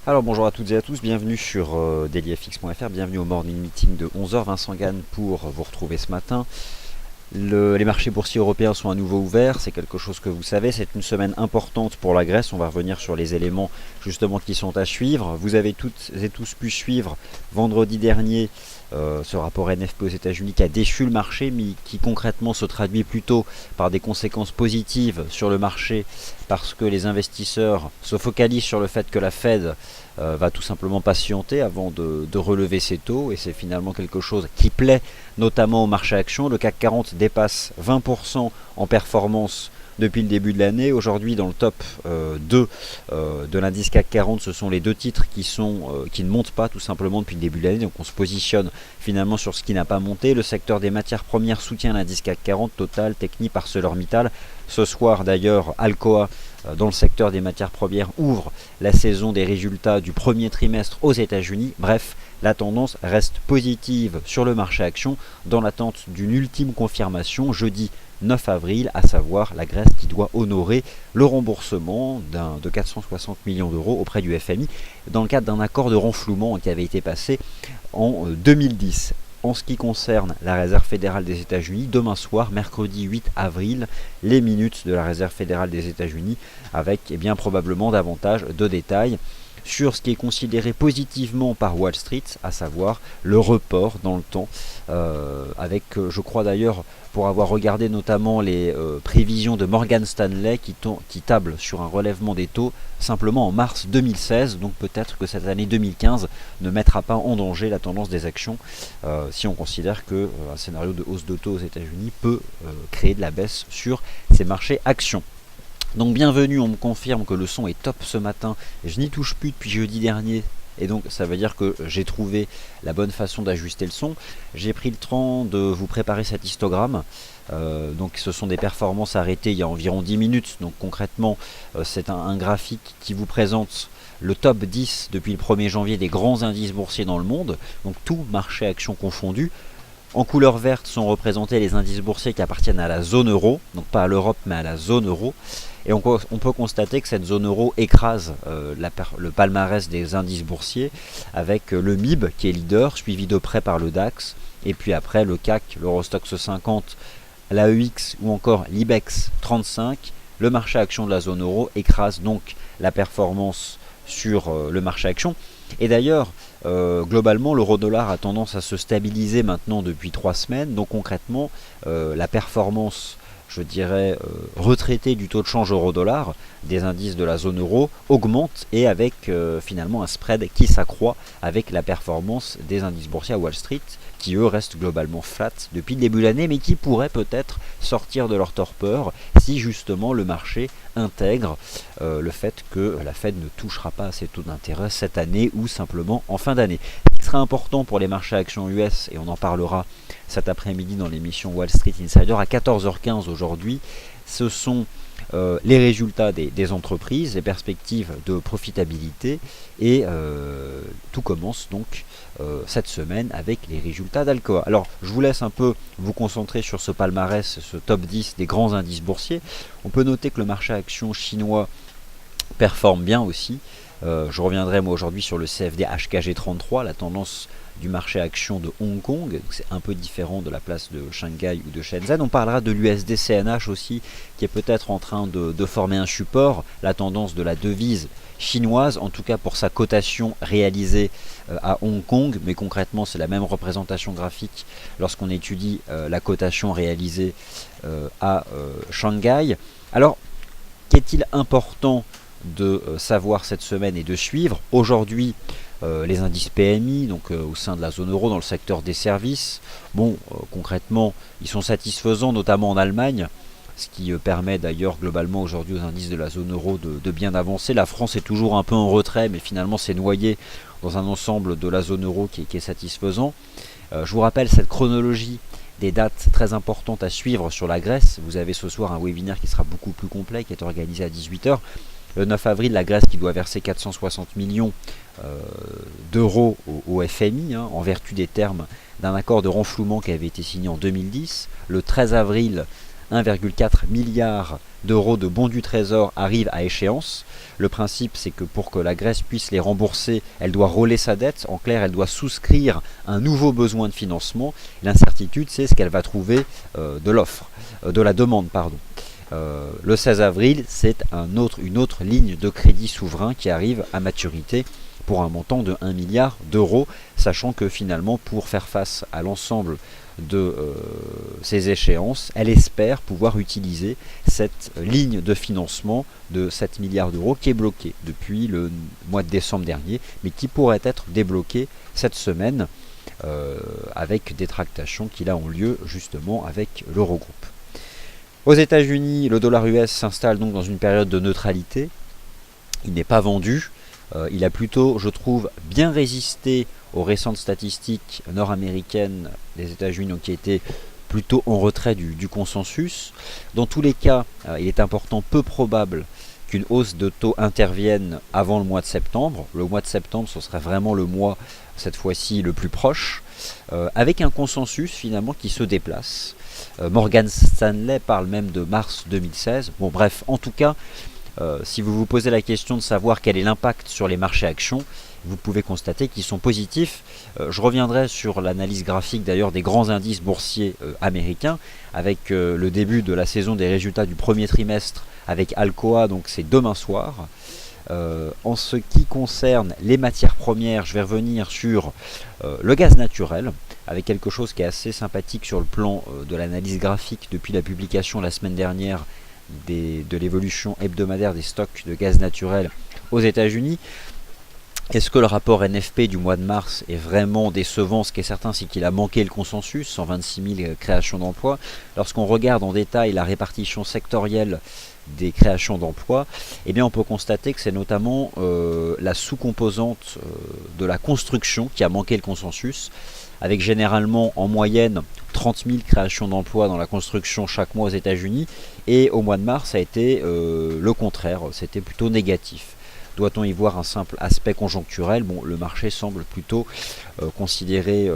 Alors bonjour à toutes et à tous, bienvenue sur dailyfx.fr, bienvenue au morning meeting de 11 heures. Vincent Gann pour vous retrouver ce matin. Les marchés boursiers européens sont à nouveau ouverts, c'est quelque chose que vous savez, c'est une semaine importante pour la Grèce, on va revenir sur les éléments justement qui sont à suivre. Vous avez toutes et tous pu suivre vendredi dernier ce rapport NFP aux États-Unis qui a déçu le marché, mais qui concrètement se traduit plutôt par des conséquences positives sur le marché parce que les investisseurs se focalisent sur le fait que la Fed va tout simplement patienter avant de relever ses taux, et c'est finalement quelque chose qui plaît notamment au marché actions. Le CAC 40 dépasse 20% en performance depuis le début de l'année. Aujourd'hui, dans le top 2 de l'indice CAC 40, ce sont les deux titres qui ne montent pas tout simplement depuis le début de l'année. Donc on se positionne finalement sur ce qui n'a pas monté. Le secteur des matières premières soutient l'indice CAC 40, Total, Technip, ArcelorMittal. Ce soir d'ailleurs, Alcoa, dans le secteur des matières premières, ouvre la saison des résultats du premier trimestre aux États-Unis. Bref, la tendance reste positive sur le marché action dans l'attente d'une ultime confirmation jeudi 9 avril, à savoir la Grèce qui doit honorer le remboursement de 460 millions d'euros auprès du FMI dans le cadre d'un accord de renflouement qui avait été passé en 2010. En ce qui concerne la Réserve fédérale des États-Unis, demain soir, mercredi 8 avril, les minutes de la Réserve fédérale des États-Unis avec bien probablement davantage de détails sur ce qui est considéré positivement par Wall Street, à savoir le report dans le temps, avec, je crois d'ailleurs, pour avoir regardé notamment les prévisions de Morgan Stanley qui table sur un relèvement des taux simplement en mars 2016, donc peut-être que cette année 2015 ne mettra pas en danger la tendance des actions, si on considère qu'un scénario de hausse de taux aux États-Unis peut créer de la baisse sur ces marchés actions. Donc bienvenue, on me confirme que le son est top ce matin, je n'y touche plus depuis jeudi dernier, et donc ça veut dire que j'ai trouvé la bonne façon d'ajuster le son. J'ai pris le temps de vous préparer cet histogramme, donc ce sont des performances arrêtées il y a environ 10 minutes, donc concrètement c'est un graphique qui vous présente le top 10 depuis le 1er janvier des grands indices boursiers dans le monde, donc tout marché action confondu. En couleur verte sont représentés les indices boursiers qui appartiennent à la zone euro, donc pas à l'Europe mais à la zone euro. Et on peut constater que cette zone euro écrase le palmarès des indices boursiers avec le MIB qui est leader, suivi de près par le DAX, et puis après le CAC, l'Eurostoxx 50, l'AEX ou encore l'IBEX 35. Le marché action de la zone euro écrase donc la performance sur le marché action. Et d'ailleurs, globalement, l'euro-dollar a tendance à se stabiliser maintenant depuis 3 semaines. Donc concrètement, la performance, je dirais, retraitée du taux de change euro-dollar des indices de la zone euro augmente, et avec finalement un spread qui s'accroît avec la performance des indices boursiers à Wall Street, qui eux restent globalement flat depuis le début de l'année, mais qui pourraient peut-être sortir de leur torpeur si justement le marché intègre le fait que la Fed ne touchera pas à ses taux d'intérêt cette année ou simplement en fin d'année. Ce qui sera important pour les marchés actions US, et on en parlera cet après-midi dans l'émission Wall Street Insider à 14h15 aujourd'hui, ce sont les résultats des entreprises, les perspectives de profitabilité, et tout commence donc cette semaine avec les résultats d'Alcoa. Alors je vous laisse un peu vous concentrer sur ce palmarès, ce top 10 des grands indices boursiers. On peut noter que le marché action chinois performe bien aussi. Je reviendrai moi aujourd'hui sur le CFD HKG 33, la tendance du marché action de Hong Kong, c'est un peu différent de la place de Shanghai ou de Shenzhen. On parlera de l'USD CNH aussi, qui est peut-être en train de former un support, la tendance de la devise chinoise, en tout cas pour sa cotation réalisée à Hong Kong, mais concrètement c'est la même représentation graphique lorsqu'on étudie la cotation réalisée à Shanghai. Alors, qu'est-il important de savoir cette semaine et de suivre? Aujourd'hui, les indices PMI, donc au sein de la zone euro dans le secteur des services, bon, concrètement, ils sont satisfaisants, notamment en Allemagne, ce qui permet d'ailleurs globalement aujourd'hui aux indices de la zone euro de bien avancer. La France est toujours un peu en retrait, mais finalement c'est noyé dans un ensemble de la zone euro qui est satisfaisant. Je vous rappelle cette chronologie des dates très importantes à suivre sur la Grèce. Vous avez ce soir un webinaire qui sera beaucoup plus complet, qui est organisé à 18h. Le 9 avril, la Grèce qui doit verser 460 millions d'euros au FMI, en vertu des termes d'un accord de renflouement qui avait été signé en 2010. Le 13 avril, 1,4 milliard d'euros de bons du trésor arrivent à échéance. Le principe, c'est que pour que la Grèce puisse les rembourser, elle doit rôler sa dette. En clair, elle doit souscrire un nouveau besoin de financement. L'incertitude, c'est ce qu'elle va trouver de la demande, pardon. Le 16 avril, c'est une autre ligne de crédit souverain qui arrive à maturité pour un montant de 1 milliard d'euros, sachant que finalement, pour faire face à l'ensemble de ces échéances, elle espère pouvoir utiliser cette ligne de financement de 7 milliards d'euros qui est bloquée depuis le mois de décembre dernier, mais qui pourrait être débloquée cette semaine avec des tractations qui là ont lieu justement avec l'Eurogroupe. Aux États-Unis, le dollar US s'installe donc dans une période de neutralité. Il n'est pas vendu. Il a plutôt, je trouve, bien résisté aux récentes statistiques nord-américaines des États-Unis, qui étaient plutôt en retrait du consensus. Dans tous les cas, il est important, peu probable, qu'une hausse de taux intervienne avant le mois de septembre. Le mois de septembre, ce serait vraiment le mois, cette fois-ci, le plus proche, avec un consensus finalement qui se déplace. Morgan Stanley parle même de mars 2016. Bon bref, en tout cas, si vous vous posez la question de savoir quel est l'impact sur les marchés actions, vous pouvez constater qu'ils sont positifs. Je reviendrai sur l'analyse graphique d'ailleurs des grands indices boursiers américains, avec le début de la saison des résultats du premier trimestre avec Alcoa, donc c'est demain soir. En ce qui concerne les matières premières, je vais revenir sur le gaz naturel, avec quelque chose qui est assez sympathique sur le plan de l'analyse graphique depuis la publication la semaine dernière de l'évolution hebdomadaire des stocks de gaz naturel aux États-Unis. Est-ce que le rapport NFP du mois de mars est vraiment décevant? Ce qui est certain, c'est qu'il a manqué le consensus, 126 000 créations d'emplois. Lorsqu'on regarde en détail la répartition sectorielle des créations d'emplois, eh bien on peut constater que c'est notamment la sous-composante de la construction qui a manqué le consensus, avec généralement en moyenne 30 000 créations d'emplois dans la construction chaque mois aux États-Unis, et au mois de mars ça a été le contraire, c'était plutôt négatif. Doit-on y voir un simple aspect conjoncturel? Bon, le marché semble plutôt considérer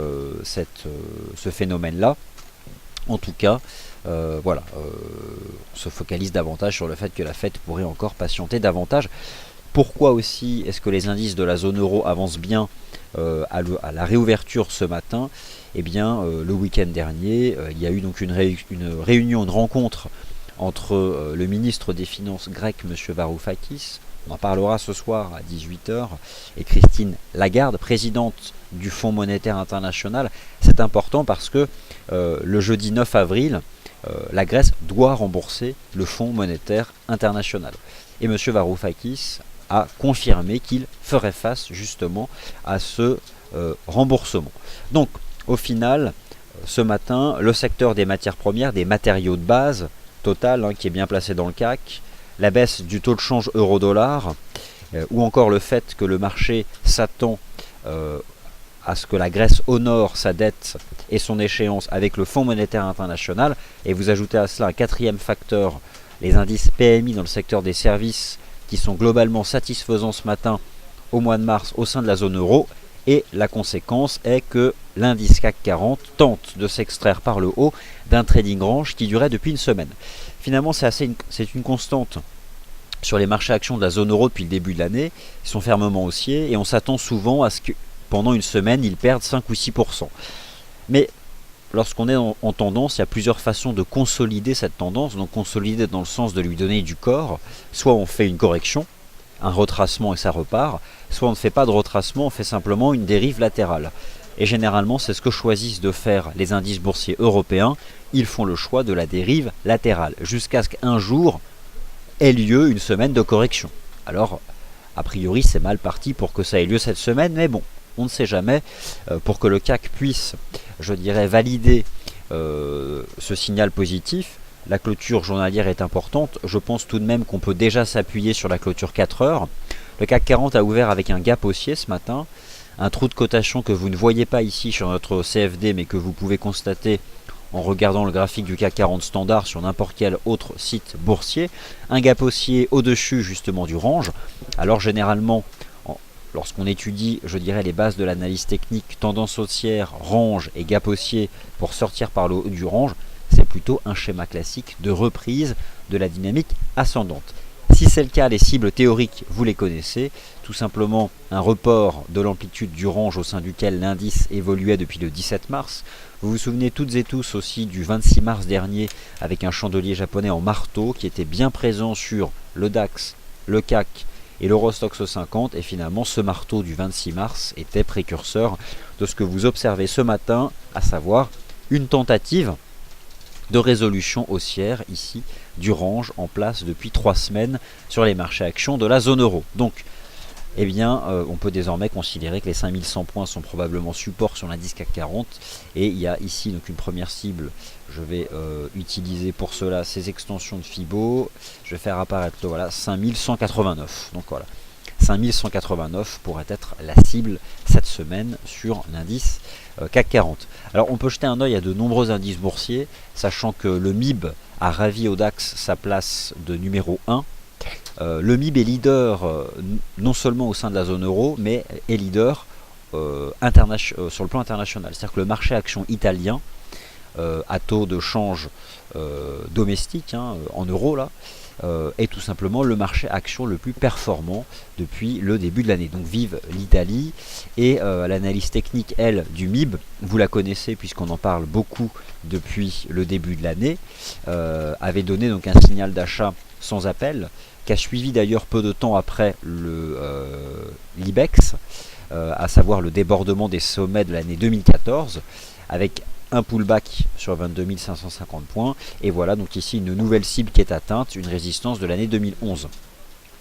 ce phénomène-là. En tout cas, on se focalise davantage sur le fait que la Fed pourrait encore patienter davantage. Pourquoi aussi est-ce que les indices de la zone euro avancent bien à la réouverture ce matin? Eh bien, le week-end dernier, il y a eu donc une réunion, une rencontre entre le ministre des Finances grec, M. Varoufakis, on en parlera ce soir à 18 h, et Christine Lagarde, présidente du Fonds monétaire international. C'est important parce que le jeudi 9 avril, la Grèce doit rembourser le Fonds monétaire international. Et M. Varoufakis a confirmé qu'il ferait face justement à ce remboursement. Donc, au final, ce matin, le secteur des matières premières, des matériaux de base, Total, qui est bien placé dans le CAC, la baisse du taux de change euro-dollar, ou encore le fait que le marché s'attend à ce que la Grèce honore sa dette et son échéance avec le Fonds monétaire international, et vous ajoutez à cela un quatrième facteur, les indices PMI dans le secteur des services qui sont globalement satisfaisants ce matin au mois de mars au sein de la zone euro, et la conséquence est que l'indice CAC 40 tente de s'extraire par le haut d'un trading range qui durait depuis une semaine. Finalement, c'est une constante sur les marchés actions de la zone euro depuis le début de l'année. Ils sont fermement haussiers et on s'attend souvent à ce que pendant une semaine, ils perdent 5 ou 6%. Mais lorsqu'on est en tendance, il y a plusieurs façons de consolider cette tendance. Donc consolider dans le sens de lui donner du corps. Soit on fait une correction, un retracement et ça repart. Soit on ne fait pas de retracement, on fait simplement une dérive latérale. Et généralement, c'est ce que choisissent de faire les indices boursiers européens. Ils font le choix de la dérive latérale, jusqu'à ce qu'un jour ait lieu une semaine de correction. Alors, a priori, c'est mal parti pour que ça ait lieu cette semaine, mais bon, on ne sait jamais. Pour que le CAC puisse, je dirais, valider ce signal positif, la clôture journalière est importante. Je pense tout de même qu'on peut déjà s'appuyer sur la clôture 4 heures. Le CAC 40 a ouvert avec un gap haussier ce matin, un trou de cotation que vous ne voyez pas ici sur notre CFD, mais que vous pouvez constater en regardant le graphique du CAC 40 standard sur n'importe quel autre site boursier. Un gap haussier au-dessus justement du range. Alors généralement, lorsqu'on étudie, je dirais, les bases de l'analyse technique, tendance haussière, range et gap haussier pour sortir par le haut du range, c'est plutôt un schéma classique de reprise de la dynamique ascendante. Si c'est le cas, les cibles théoriques, vous les connaissez, tout simplement un report de l'amplitude du range au sein duquel l'indice évoluait depuis le 17 mars. Vous vous souvenez toutes et tous aussi du 26 mars dernier avec un chandelier japonais en marteau qui était bien présent sur le DAX, le CAC et l'Eurostoxx 50, et finalement ce marteau du 26 mars était précurseur de ce que vous observez ce matin, à savoir une tentative de résolution haussière ici du range en place depuis 3 semaines sur les marchés actions de la zone euro. Donc eh bien, on peut désormais considérer que les 5100 points sont probablement support sur l'indice CAC 40, et il y a ici donc une première cible. Je vais utiliser pour cela ces extensions de Fibo. Je vais faire apparaître voilà 5189. Donc voilà, 5189 pourrait être la cible cette semaine sur l'indice CAC 40. Alors on peut jeter un œil à de nombreux indices boursiers, sachant que le MIB a ravi au DAX sa place de numéro 1. Le MIB est leader non seulement au sein de la zone euro, mais est leader sur le plan international. C'est-à-dire que le marché action italien, à taux de change domestique, en euros, là, est tout simplement le marché action le plus performant depuis le début de l'année. Donc vive l'Italie. Et l'analyse technique, elle, du MIB, vous la connaissez puisqu'on en parle beaucoup depuis le début de l'année, avait donné donc un signal d'achat sans appel, qui a suivi d'ailleurs peu de temps après l'IBEX, à savoir le débordement des sommets de l'année 2014, avec un pullback sur 22 550 points, et voilà donc ici une nouvelle cible qui est atteinte, une résistance de l'année 2011.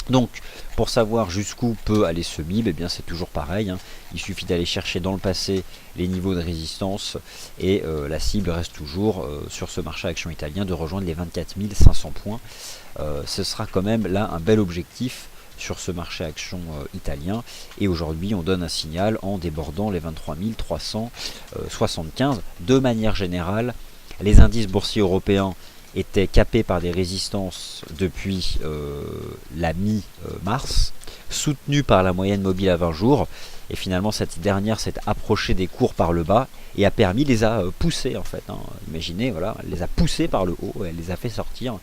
Donc, pour savoir jusqu'où peut aller ce MIB, eh bien c'est toujours pareil, il suffit d'aller chercher dans le passé les niveaux de résistance, et la cible reste toujours, sur ce marché action italien, de rejoindre les 24 500 points. Ce sera quand même là un bel objectif sur ce marché action italien, et aujourd'hui on donne un signal en débordant les 23 375. De manière générale, les indices boursiers européens étaient capés par des résistances depuis la mi-mars, soutenus par la moyenne mobile à 20 jours, et finalement cette dernière s'est approchée des cours par le bas et a permis, les a poussés en fait, imaginez, voilà, elle les a poussés par le haut, elle les a fait sortir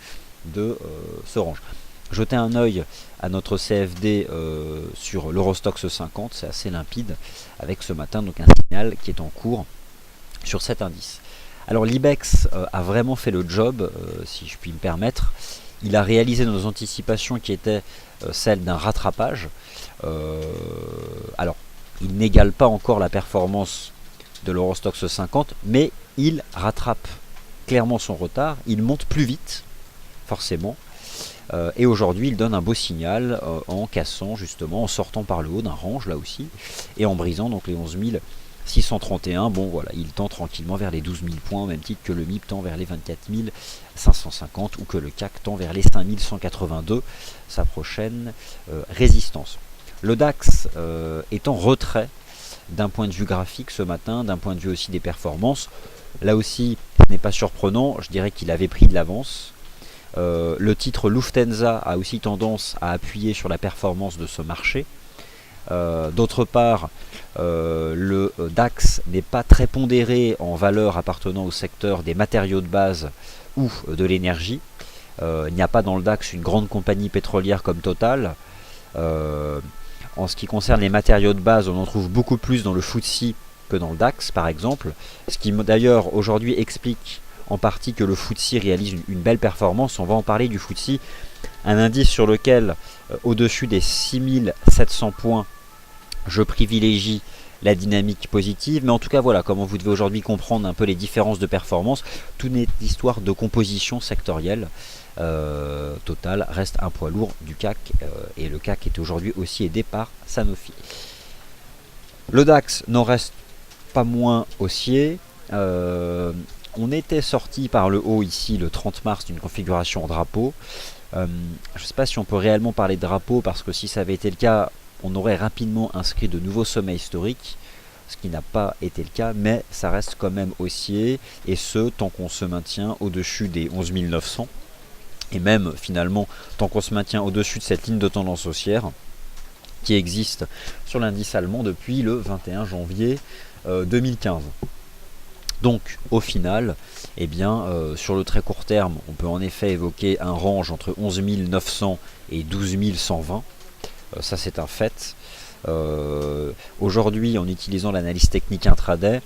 de ce range. Jetez un œil à notre CFD sur l'Eurostoxx 50, c'est assez limpide, avec ce matin donc un signal qui est en cours sur cet indice. Alors l'IBEX a vraiment fait le job, si je puis me permettre. Il a réalisé nos anticipations qui étaient celles d'un rattrapage. Alors, il n'égale pas encore la performance de l'Eurostoxx 50, mais il rattrape clairement son retard. Il monte plus vite, forcément. Et aujourd'hui, il donne un beau signal en cassant justement, en sortant par le haut d'un range là aussi, et en brisant donc les 11 631. Bon voilà, il tend tranquillement vers les 12 000 points, au même titre que le MIB tend vers les 24 550 ou que le CAC tend vers les 5182, sa prochaine résistance. Le DAX est en retrait d'un point de vue graphique ce matin, d'un point de vue aussi des performances. Là aussi, ce n'est pas surprenant, je dirais qu'il avait pris de l'avance. Le titre Lufthansa a aussi tendance à appuyer sur la performance de ce marché. D'autre part, le DAX n'est pas très pondéré en valeur appartenant au secteur des matériaux de base ou de l'énergie. Il n'y a pas dans le DAX une grande compagnie pétrolière comme Total. En ce qui concerne les matériaux de base, on en trouve beaucoup plus dans le FTSE que dans le DAX par exemple, ce qui d'ailleurs aujourd'hui explique en partie que le FTSE réalise une belle performance. On va en parler du FTSE, un indice sur lequel au-dessus des 6700 points je privilégie la dynamique positive, mais en tout cas voilà, comment vous devez aujourd'hui comprendre un peu les différences de performance, tout n'est histoire de composition sectorielle. Total reste un poids lourd du CAC, et le CAC est aujourd'hui aussi aidé par Sanofi. Le DAX n'en reste pas moins haussier. On était sorti par le haut ici le 30 mars d'une configuration en drapeau. Je ne sais pas si on peut réellement parler de drapeau, parce que si ça avait été le cas, on aurait rapidement inscrit de nouveaux sommets historiques, ce qui n'a pas été le cas, mais ça reste quand même haussier, et ce, tant qu'on se maintient au-dessus des 11 900, et même finalement, tant qu'on se maintient au-dessus de cette ligne de tendance haussière, qui existe sur l'indice allemand depuis le 21 janvier 2015. Donc au final, eh bien, sur le très court terme, on peut en effet évoquer un range entre 11 900 et 12 120. Ça c'est un fait. Aujourd'hui, en utilisant l'analyse technique intraday,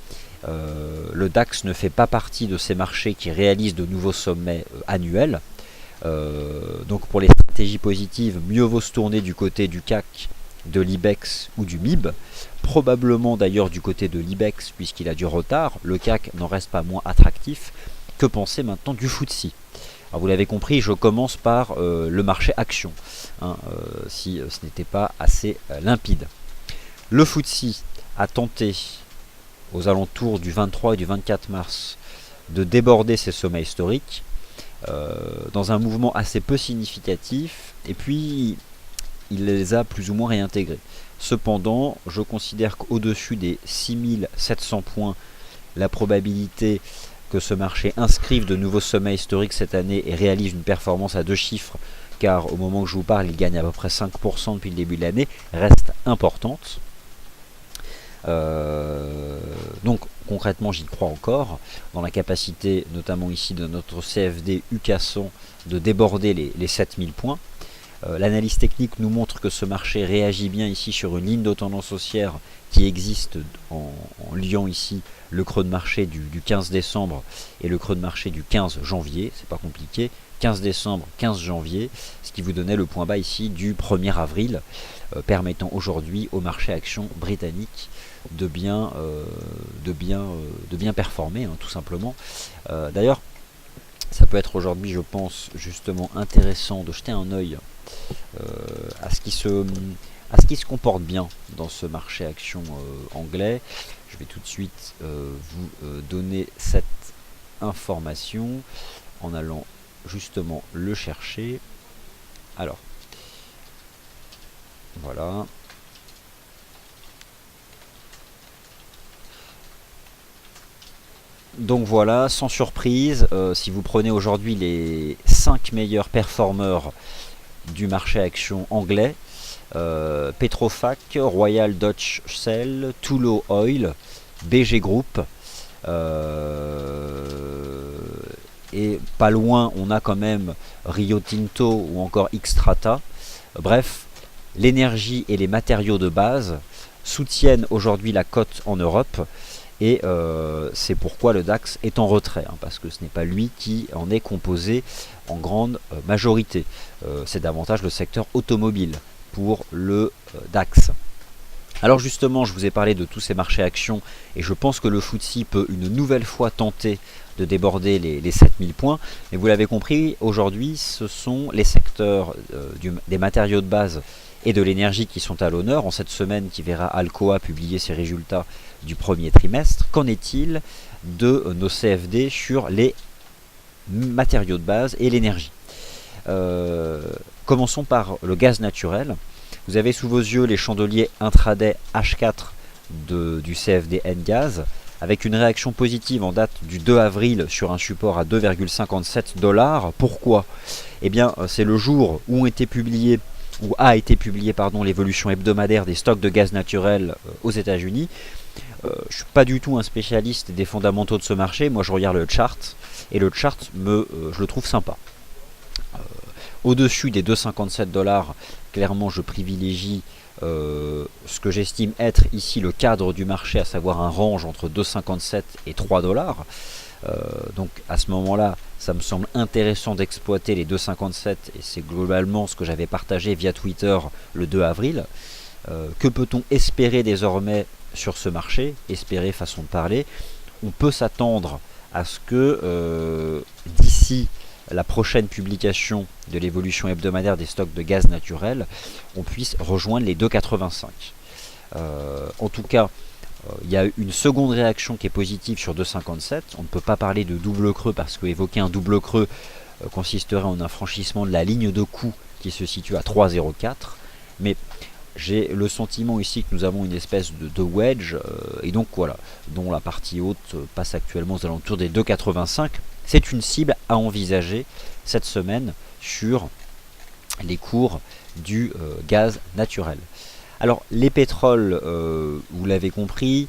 le DAX ne fait pas partie de ces marchés qui réalisent de nouveaux sommets annuels. Donc pour les stratégies positives, mieux vaut se tourner du côté du CAC, de l'IBEX ou du MIB, probablement d'ailleurs du côté de l'IBEX puisqu'il a du retard. Le CAC n'en reste pas moins attractif. Que penser maintenant du FTSE? Alors vous l'avez compris, je commence par le marché action, hein, si ce n'était pas assez limpide. Le FTSE a tenté aux alentours du 23 et du 24 mars de déborder ses sommets historiques dans un mouvement assez peu significatif, et puis il les a plus ou moins réintégrés. Cependant, je considère qu'au-dessus des 6700 points, la probabilité que ce marché inscrive de nouveaux sommets historiques cette année et réalise une performance à 2 chiffres, car au moment où je vous parle, il gagne à peu près 5% depuis le début de l'année, reste importante. Donc concrètement, j'y crois encore, dans la capacité notamment ici de notre CFD UK100 de déborder les 7000 points. L'analyse technique nous montre que ce marché réagit bien ici sur une ligne de tendance haussière qui existe en liant ici le creux de marché du 15 décembre et le creux de marché du 15 janvier, c'est pas compliqué, 15 décembre, 15 janvier, ce qui vous donnait le point bas ici du 1er avril, permettant aujourd'hui au marché action britannique de bien performer, hein, tout simplement. D'ailleurs, ça peut être aujourd'hui, je pense, justement intéressant de jeter un œil à ce qui se comporte bien dans ce marché action anglais. Je vais tout de suite vous donner cette information en allant justement le chercher. Alors, voilà. Donc voilà, sans surprise, si vous prenez aujourd'hui les 5 meilleurs performeurs du marché action anglais, Petrofac, Royal Dutch Shell, Tullow Oil, BG Group, et pas loin on a quand même Rio Tinto ou encore Xstrata. Bref, l'énergie et les matériaux de base soutiennent aujourd'hui la cote en Europe. Et c'est pourquoi le DAX est en retrait, hein, parce que ce n'est pas lui qui en est composé en grande majorité. C'est davantage le secteur automobile pour le DAX. Alors justement, je vous ai parlé de tous ces marchés actions, et je pense que le FTSE peut une nouvelle fois tenter de déborder les 7000 points. Mais vous l'avez compris, aujourd'hui, ce sont les secteurs des matériaux de base et de l'énergie qui sont à l'honneur en cette semaine qui verra Alcoa publier ses résultats du premier trimestre. Qu'en est-il de nos CFD sur les matériaux de base et l'énergie? Commençons par le gaz naturel. Vous avez sous vos yeux les chandeliers intraday H4 du CFD Ngaz, avec une réaction positive en date du 2 avril sur un support à 2,57 $. Pourquoi? Eh bien, c'est le jour où a été publié l'évolution hebdomadaire des stocks de gaz naturel aux États-Unis. Je ne suis pas du tout un spécialiste des fondamentaux de ce marché. Moi, je regarde le chart, et le chart, je le trouve sympa. Au-dessus des 2,57 $, clairement, je privilégie ce que j'estime être ici le cadre du marché, à savoir un range entre 2,57 et 3 $. Donc à ce moment-là, ça me semble intéressant d'exploiter les 2,57, et c'est globalement ce que j'avais partagé via Twitter le 2 avril. Que peut-on espérer désormais sur ce marché? Espérer, façon de parler. On peut s'attendre à ce que d'ici la prochaine publication de l'évolution hebdomadaire des stocks de gaz naturel, on puisse rejoindre les 2,85. En tout cas, il y a une seconde réaction qui est positive sur 2,57. On ne peut pas parler de double creux parce que évoquer un double creux consisterait en un franchissement de la ligne de coût qui se situe à 3,04. Mais j'ai le sentiment ici que nous avons une espèce de wedge, et donc voilà, dont la partie haute passe actuellement aux alentours des 2,85. C'est une cible à envisager cette semaine sur les cours du gaz naturel. Alors les pétroles, vous l'avez compris,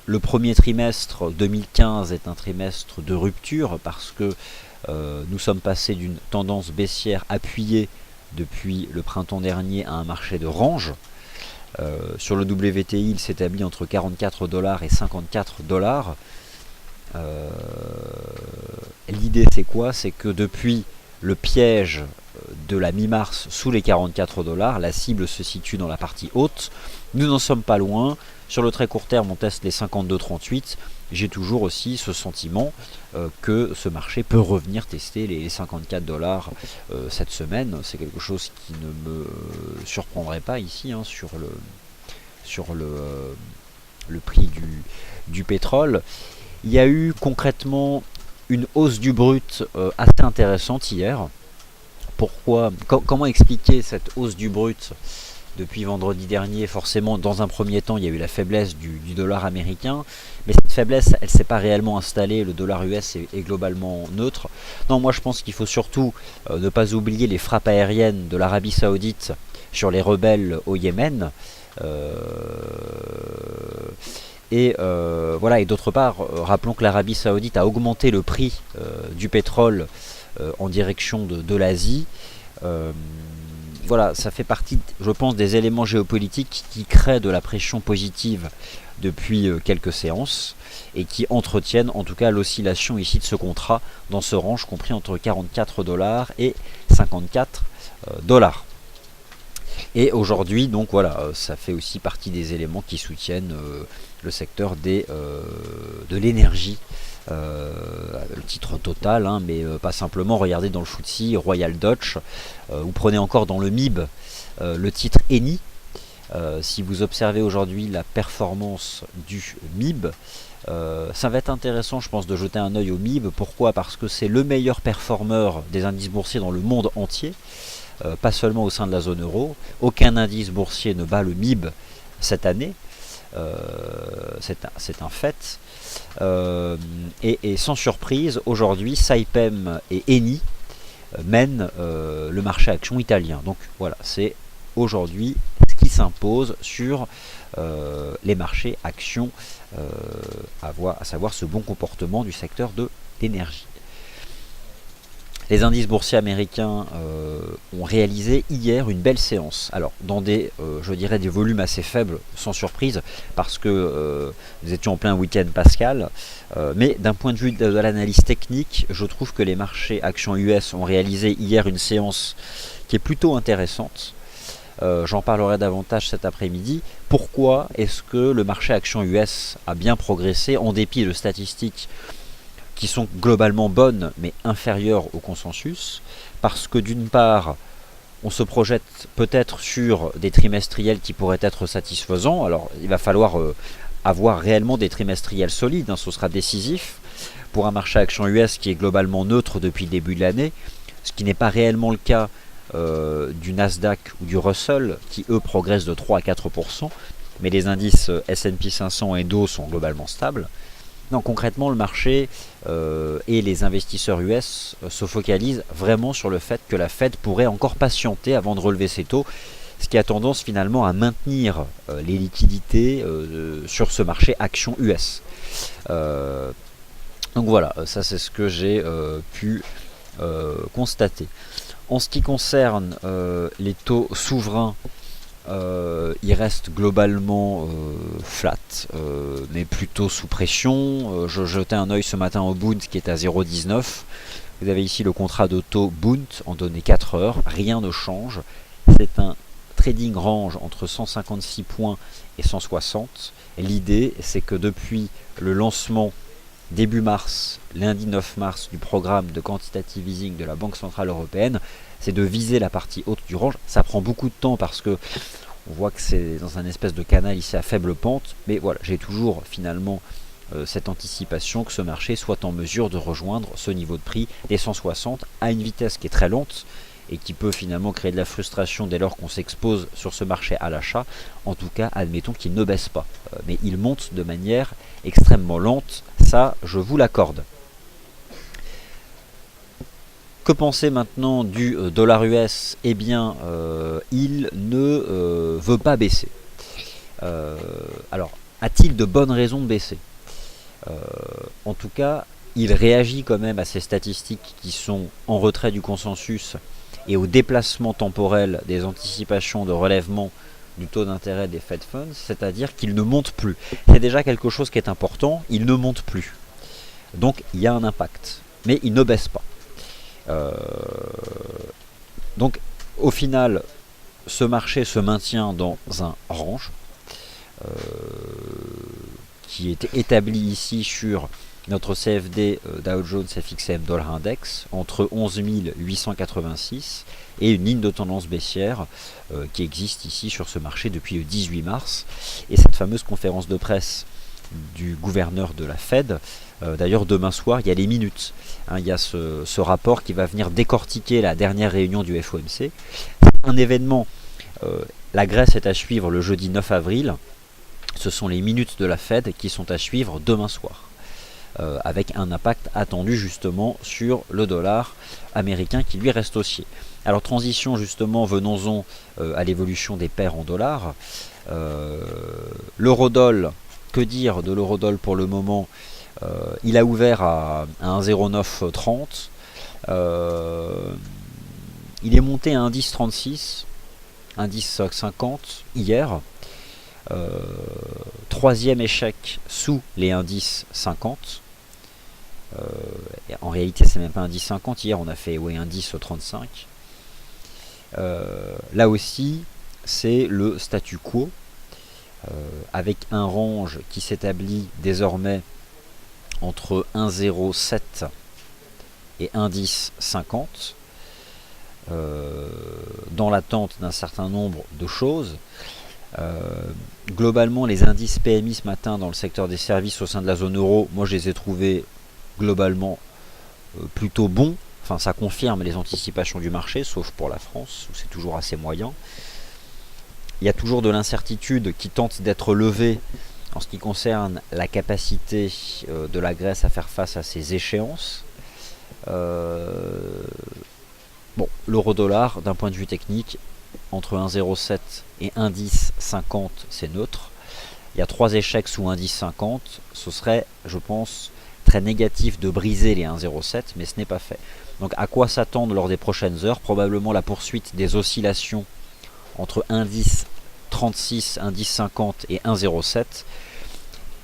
le premier trimestre 2015 est un trimestre de rupture parce que nous sommes passés d'une tendance baissière appuyée depuis le printemps dernier à un marché de range. Sur le WTI, il s'établit entre 44 $ et 54 $. L'idée c'est quoi? C'est que depuis le piège de la mi-mars sous les 44 $, la cible se situe dans la partie haute. Nous n'en sommes pas loin. Sur le très court terme, on teste les 52,38. J'ai toujours aussi ce sentiment que ce marché peut revenir tester les 54 $ cette semaine. C'est quelque chose qui ne me surprendrait pas ici hein, sur le prix du pétrole. Il y a eu concrètement une hausse du brut assez intéressante hier. Pourquoi, comment expliquer cette hausse du brut depuis vendredi dernier? Forcément, dans un premier temps, il y a eu la faiblesse du dollar américain, mais cette faiblesse, elle ne s'est pas réellement installée. Le dollar US est globalement neutre. Non, moi je pense qu'il faut surtout ne pas oublier les frappes aériennes de l'Arabie Saoudite sur les rebelles au Yémen. Voilà, et d'autre part, rappelons que l'Arabie Saoudite a augmenté le prix du pétrole en direction de l'Asie. Voilà, ça fait partie, je pense, des éléments géopolitiques qui créent de la pression positive depuis quelques séances et qui entretiennent en tout cas l'oscillation ici de ce contrat dans ce range compris entre 44 $ et 54 $. Et aujourd'hui, donc voilà, ça fait aussi partie des éléments qui soutiennent le secteur de l'énergie. Le titre Total, hein, mais pas simplement. Regardez dans le FTSE, Royal Dutch, vous prenez encore dans le MIB le titre Eni. Si vous observez aujourd'hui la performance du MIB, ça va être intéressant je pense de jeter un œil au MIB. Pourquoi? Parce que c'est le meilleur performeur des indices boursiers dans le monde entier, pas seulement au sein de la zone euro. Aucun indice boursier ne bat le MIB cette année, c'est un fait. Et sans surprise, aujourd'hui, Saipem et Eni mènent le marché action italien. Donc voilà, c'est aujourd'hui ce qui s'impose sur les marchés actions, à savoir ce bon comportement du secteur de l'énergie. Les indices boursiers américains ont réalisé hier une belle séance. Alors dans je dirais des volumes assez faibles, sans surprise, parce que nous étions en plein week-end pascal. Mais d'un point de vue de l'analyse technique, je trouve que les marchés actions US ont réalisé hier une séance qui est plutôt intéressante. J'en parlerai davantage cet après-midi. Pourquoi est-ce que le marché actions US a bien progressé en dépit de statistiques qui sont globalement bonnes mais inférieures au consensus? Parce que d'une part, on se projette peut-être sur des trimestriels qui pourraient être satisfaisants. Alors il va falloir avoir réellement des trimestriels solides, hein, ce sera décisif pour un marché action US qui est globalement neutre depuis le début de l'année, ce qui n'est pas réellement le cas du Nasdaq ou du Russell qui eux progressent de 3 à 4%, mais les indices S&P 500 et Dow sont globalement stables. Non, concrètement, le marché et les investisseurs US se focalisent vraiment sur le fait que la Fed pourrait encore patienter avant de relever ses taux, ce qui a tendance finalement à maintenir les liquidités sur ce marché action US. Donc voilà, ça c'est ce que j'ai pu constater. En ce qui concerne les taux souverains, il reste globalement flat, mais plutôt sous pression. Je jetais un œil ce matin au Bund qui est à 0,19. Vous avez ici le contrat de taux Bund en données 4 heures, rien ne change. C'est un trading range entre 156 points et 160. L'idée, c'est que depuis le lancement début mars, lundi 9 mars, du programme de quantitative easing de la Banque Centrale Européenne, c'est de viser la partie haute du range. Ça prend beaucoup de temps parce que on voit que c'est dans un espèce de canal ici à faible pente, mais voilà, j'ai toujours finalement cette anticipation que ce marché soit en mesure de rejoindre ce niveau de prix des 160 à une vitesse qui est très lente et qui peut finalement créer de la frustration dès lors qu'on s'expose sur ce marché à l'achat. En tout cas, admettons qu'il ne baisse pas, mais il monte de manière extrêmement lente, ça je vous l'accorde. Que penser maintenant du dollar US? Eh bien, il ne veut pas baisser. Alors, a-t-il de bonnes raisons de baisser? En tout cas, il réagit quand même à ces statistiques qui sont en retrait du consensus et au déplacement temporel des anticipations de relèvement du taux d'intérêt des Fed Funds, c'est-à-dire qu'il ne monte plus. C'est déjà quelque chose qui est important, il ne monte plus. Donc il y a un impact, mais il ne baisse pas. Donc au final, ce marché se maintient dans un range qui est établi ici sur notre CFD Dow Jones FXM Dollar Index entre 11 886 et une ligne de tendance baissière qui existe ici sur ce marché depuis le 18 mars. Et cette fameuse conférence de presse du gouverneur de la Fed, d'ailleurs demain soir il y a les minutes, il y a ce rapport qui va venir décortiquer la dernière réunion du FOMC. C'est un événement, la Grèce est à suivre le jeudi 9 avril, ce sont les minutes de la Fed qui sont à suivre demain soir. Avec un impact attendu justement sur le dollar américain qui lui reste haussier. Alors transition justement, venons-en à l'évolution des paires en dollars. L'eurodoll, que dire de l'eurodoll pour le moment? Il a ouvert à 1,0930. Il est monté à 1,1036, 1,1050 hier. Troisième échec sous les 1,1050. En réalité c'est même pas un 10,50, hier on a fait un 10,35. Là aussi c'est le statu quo avec un range qui s'établit désormais entre 1,07 et 1,1050 dans l'attente d'un certain nombre de choses. Globalement les indices PMI ce matin dans le secteur des services au sein de la zone euro, moi je les ai trouvés globalement plutôt bons. Enfin ça confirme les anticipations du marché, sauf pour la France où c'est toujours assez moyen. Il y a toujours de l'incertitude qui tente d'être levée en ce qui concerne la capacité de la Grèce à faire face à ces échéances. Bon, l'euro-dollar d'un point de vue technique entre 1,07 et 1,1050 c'est neutre. Il y a 3 échecs sous 1,1050, ce serait je pense très négatif de briser les 1,07, mais ce n'est pas fait. Donc à quoi s'attendre lors des prochaines heures? Probablement la poursuite des oscillations entre 1,1036, 1,1050 et 1,07.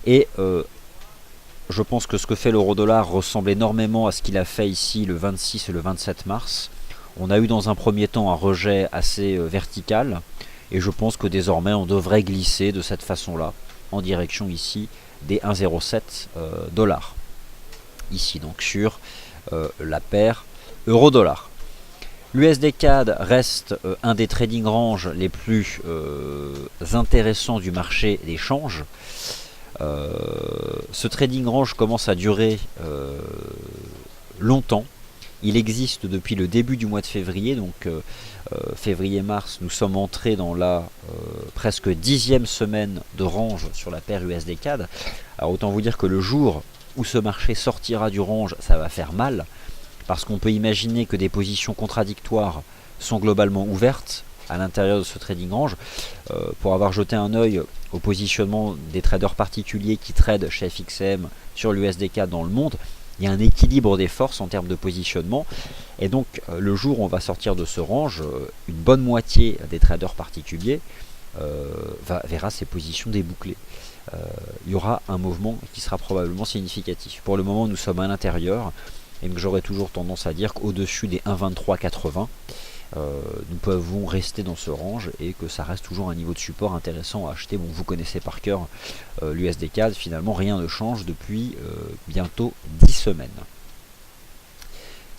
Et je pense que ce que fait l'euro-dollar ressemble énormément à ce qu'il a fait ici le 26 et le 27 mars. On a eu dans un premier temps un rejet assez vertical, et je pense que désormais on devrait glisser de cette façon-là, en direction ici des 1,07 dollars. Ici donc sur la paire euro-dollar. L'USD CAD reste un des trading ranges les plus intéressants du marché des changes. Ce trading range commence à durer longtemps. Il existe depuis le début du mois de février, donc février-mars, nous sommes entrés dans la presque 10e semaine de range sur la paire USD CAD. Alors autant vous dire que le jour où ce marché sortira du range, ça va faire mal, parce qu'on peut imaginer que des positions contradictoires sont globalement ouvertes à l'intérieur de ce trading range. Pour avoir jeté un œil au positionnement des traders particuliers qui tradent chez FXM sur l'USD CAD dans le monde, il y a un équilibre des forces en termes de positionnement, et donc le jour où on va sortir de ce range, une bonne moitié des traders particuliers verra ses positions débouclées. Il y aura un mouvement qui sera probablement significatif. Pour le moment nous sommes à l'intérieur, et donc j'aurais toujours tendance à dire qu'au-dessus des 1,2380 nous pouvons rester dans ce range, et que ça reste toujours un niveau de support intéressant à acheter. Bon, vous connaissez par cœur l'USD CAD, finalement rien ne change depuis bientôt 10 semaines.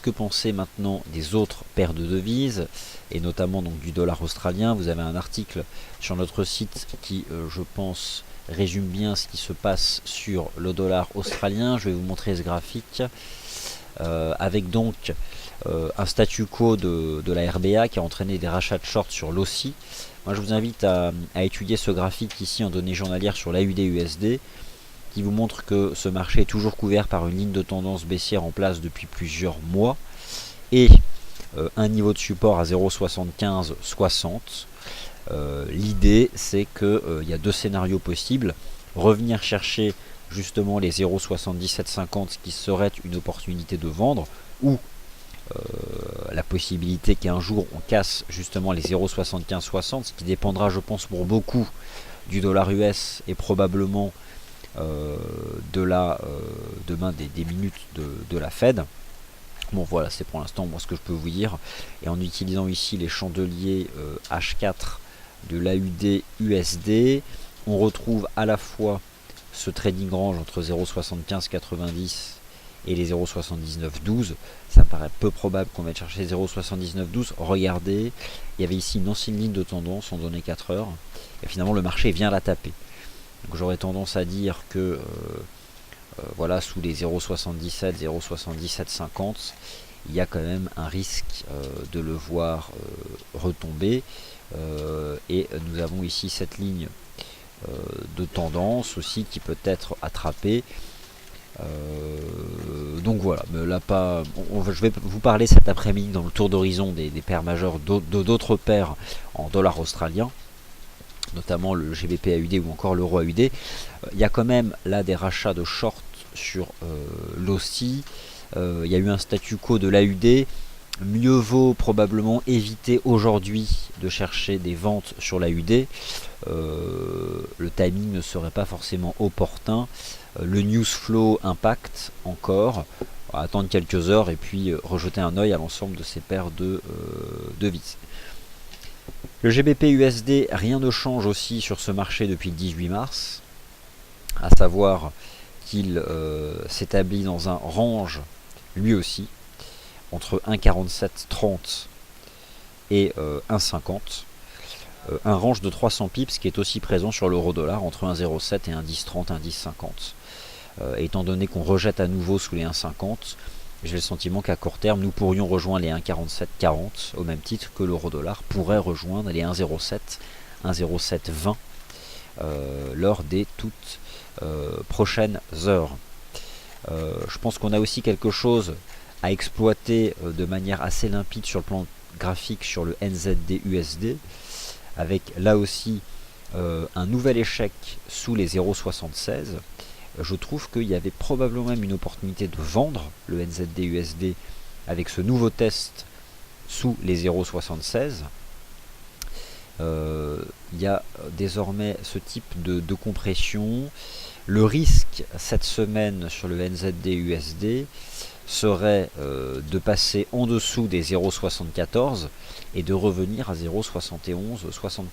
Que penser maintenant des autres paires de devises, et notamment donc du dollar australien? Vous avez un article sur notre site qui, je pense, résume bien ce qui se passe sur le dollar australien. Je vais vous montrer ce graphique avec donc un statu quo de la RBA qui a entraîné des rachats de short sur l'AUSSI. Moi je vous invite à étudier ce graphique ici en données journalières sur l'AUD-USD, qui vous montre que ce marché est toujours couvert par une ligne de tendance baissière en place depuis plusieurs mois, et un niveau de support à 0,7560. L'idée c'est qu'il y a deux scénarios possibles. revenir chercher justement les 0,7750 qui serait une opportunité de vendre, ou la possibilité qu'un jour on casse justement les 0,7560, ce qui dépendra, je pense, pour beaucoup du dollar US et probablement demain des minutes de la Fed. Bon voilà, c'est pour l'instant ce que je peux vous dire. Et en utilisant ici les chandeliers H4 de l'AUD USD, on retrouve à la fois ce trading range entre 0,7590 et les 0,7912. Ça me paraît peu probable qu'on va chercher 0,7912. Regardez, il y avait ici une ancienne ligne de tendance en données 4 heures, et finalement le marché vient la taper. Donc j'aurais tendance à dire que voilà, sous les 0,77, 0,7750, il y a quand même un risque de le voir retomber. Et nous avons ici cette ligne de tendance aussi qui peut être attrapée. Donc voilà, mais là je vais vous parler cet après-midi dans le tour d'horizon des paires majeures d'autres paires en dollars australiens, notamment le GBP AUD ou encore l'euro AUD. Il y a quand même là des rachats de short sur l'OSI. Il y a eu un statu quo de l'AUD. Mieux vaut probablement éviter aujourd'hui de chercher des ventes sur l'AUD. Le timing ne serait pas forcément opportun. Le news flow impact encore. On va attendre quelques heures et puis rejeter un œil à l'ensemble de ces paires de devises. Le GBP USD, rien ne change aussi sur ce marché depuis le 18 mars, à savoir qu'il s'établit dans un range, lui aussi, entre 1,4730 et 1,50. Un range de 300 pips qui est aussi présent sur l'euro dollar entre 1,07 et 1,1030, 1,1050. Étant donné qu'on rejette à nouveau sous les 1,50, j'ai le sentiment qu'à court terme, nous pourrions rejoindre les 1,4740 au même titre que l'euro dollar pourrait rejoindre les 1,07, 1,0720 lors des toutes prochaines heures. Je pense qu'on a aussi quelque chose à exploiter de manière assez limpide sur le plan graphique sur le NZD USD, avec là aussi un nouvel échec sous les 0,76. Je trouve qu'il y avait probablement même une opportunité de vendre le NZD USD avec ce nouveau test sous les 0,76. Il y a désormais ce type de compression. Le risque cette semaine sur le NZD USD serait de passer en dessous des 0,74 et de revenir à 0,71-75.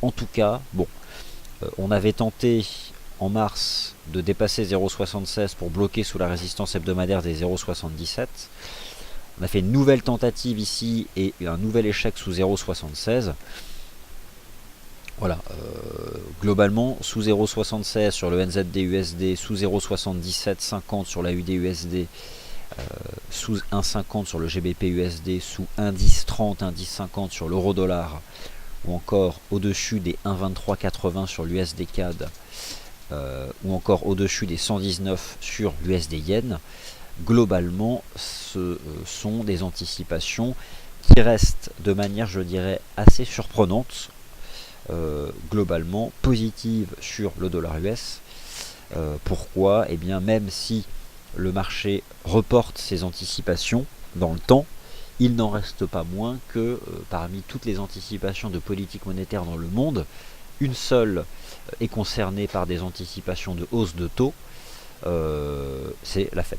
En tout cas, bon, on avait tenté en mars de dépasser 0,76 pour bloquer sous la résistance hebdomadaire des 0,77. On a fait une nouvelle tentative ici et un nouvel échec sous 0,76. Voilà, globalement sous 0,76 sur le NZD USD, sous 0,7750 sur la UD USD, sous 1,50 sur le GBP USD, sous 1,1030, 1,1050 sur l'euro dollar, ou encore au-dessus des 1,2380 sur l'USD CAD, ou encore au-dessus des 119 sur l'USD Yen. Globalement, ce sont des anticipations qui restent de manière, je dirais, assez surprenante, globalement positive sur le dollar US. Pourquoi? Eh bien, même si le marché reporte ses anticipations dans le temps, il n'en reste pas moins que parmi toutes les anticipations de politique monétaire dans le monde, une seule est concernée par des anticipations de hausse de taux, c'est la Fed.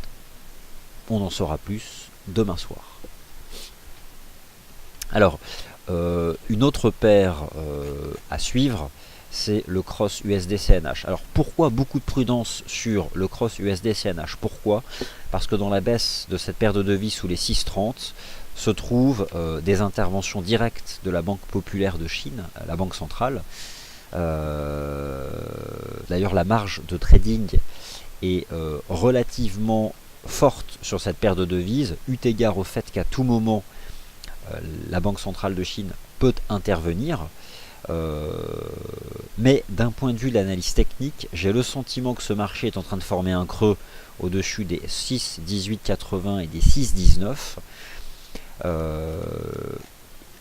On en saura plus demain soir. Alors, une autre paire à suivre, c'est le cross USD-CNH. Alors pourquoi beaucoup de prudence sur le cross USD-CNH? Pourquoi? Parce que dans la baisse de cette paire de devises sous les 6,30 se trouvent des interventions directes de la Banque populaire de Chine, la Banque centrale. D'ailleurs la marge de trading est relativement forte sur cette paire de devises, eu égard au fait qu'à tout moment la Banque centrale de Chine peut intervenir. Mais d'un point de vue de l'analyse technique, j'ai le sentiment que ce marché est en train de former un creux au-dessus des 6,1880 et des 6,19.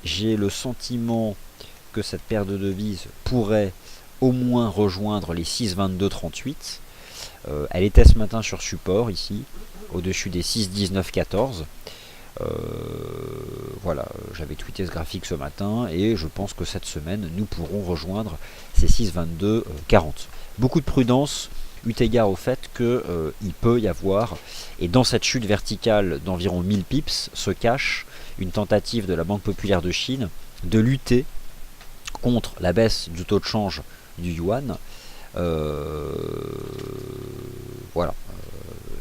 J'ai le sentiment que cette paire de devises pourrait au moins rejoindre les 6,2238. Elle était ce matin sur support ici, au-dessus des 6,1914. Voilà, j'avais tweeté ce graphique ce matin et je pense que cette semaine nous pourrons rejoindre ces 6,2240. Beaucoup de prudence eu égard au fait qu'il peut y avoir, et dans cette chute verticale d'environ 1000 pips se cache une tentative de la Banque populaire de Chine de lutter contre la baisse du taux de change du yuan. Voilà,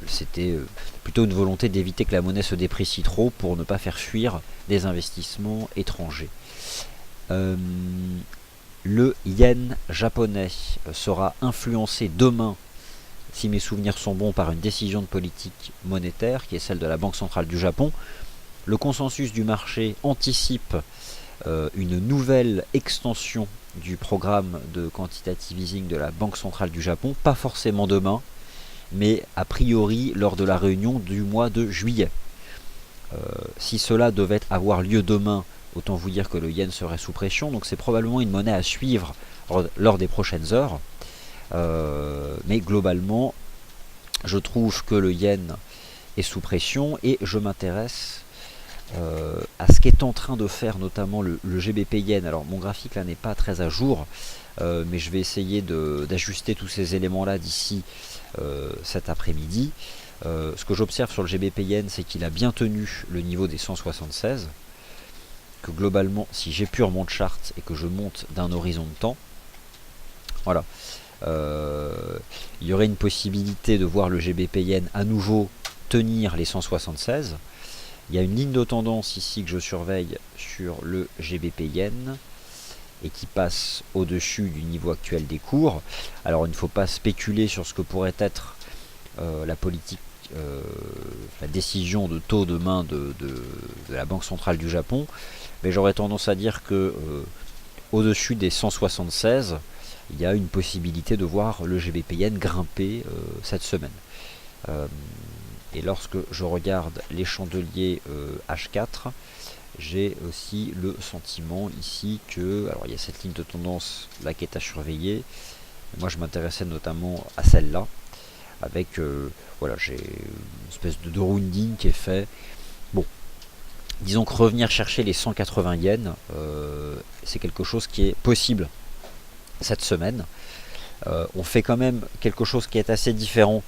c'était plutôt une volonté d'éviter que la monnaie se déprécie trop pour ne pas faire fuir des investissements étrangers. Le yen japonais sera influencé demain, si mes souvenirs sont bons, par une décision de politique monétaire qui est celle de la Banque centrale du Japon. Le consensus du marché anticipe une nouvelle extension du programme de quantitative easing de la Banque centrale du Japon, pas forcément demain, mais a priori lors de la réunion du mois de juillet. Si cela devait avoir lieu demain, autant vous dire que le yen serait sous pression, donc c'est probablement une monnaie à suivre lors des prochaines heures. Mais globalement, je trouve que le yen est sous pression et je m'intéresse à ce qu'est en train de faire notamment le GBP yen. Alors mon graphique là n'est pas très à jour, mais je vais essayer d'ajuster tous ces éléments là d'ici cet après-midi. Ce que j'observe sur le GBP yen, c'est qu'il a bien tenu le niveau des 176, que globalement, si j'épure mon chart et que je monte d'un horizon de temps, voilà, il y aurait une possibilité de voir le GBP yen à nouveau tenir les 176. Il y a une ligne de tendance ici que je surveille sur le GBP yen et qui passe au-dessus du niveau actuel des cours. Alors il ne faut pas spéculer sur ce que pourrait être la politique, la décision de taux demain de la Banque centrale du Japon, mais j'aurais tendance à dire que au-dessus des 176, il y a une possibilité de voir le GBP yen grimper cette semaine. Et lorsque je regarde les chandeliers H4, j'ai aussi le sentiment ici que, alors il y a cette ligne de tendance là qui est à surveiller, moi je m'intéressais notamment à celle-là, avec, voilà, j'ai une espèce de rounding qui est fait. Bon, disons que revenir chercher les 180 yens, c'est quelque chose qui est possible cette semaine. On fait quand même quelque chose qui est assez différent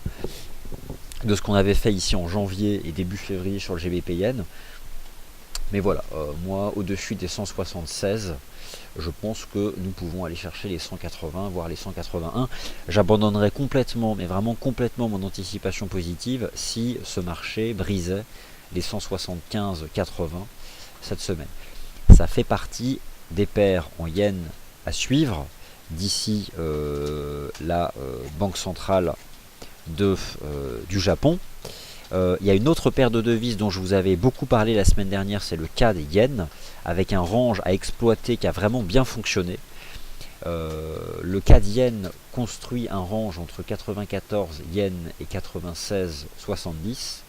de ce qu'on avait fait ici en janvier et début février sur le GBP yen. Mais voilà, moi au-dessus des 176, je pense que nous pouvons aller chercher les 180, voire les 181. J'abandonnerai complètement, mais vraiment complètement, mon anticipation positive si ce marché brisait les 175,80 cette semaine. Ça fait partie des paires en yens à suivre d'ici la Banque centrale du Japon. Il y a une autre paire de devises dont je vous avais beaucoup parlé la semaine dernière, c'est le CAD yen, avec un range à exploiter qui a vraiment bien fonctionné. Le CAD yen construit un range entre 94 yens et 96,70.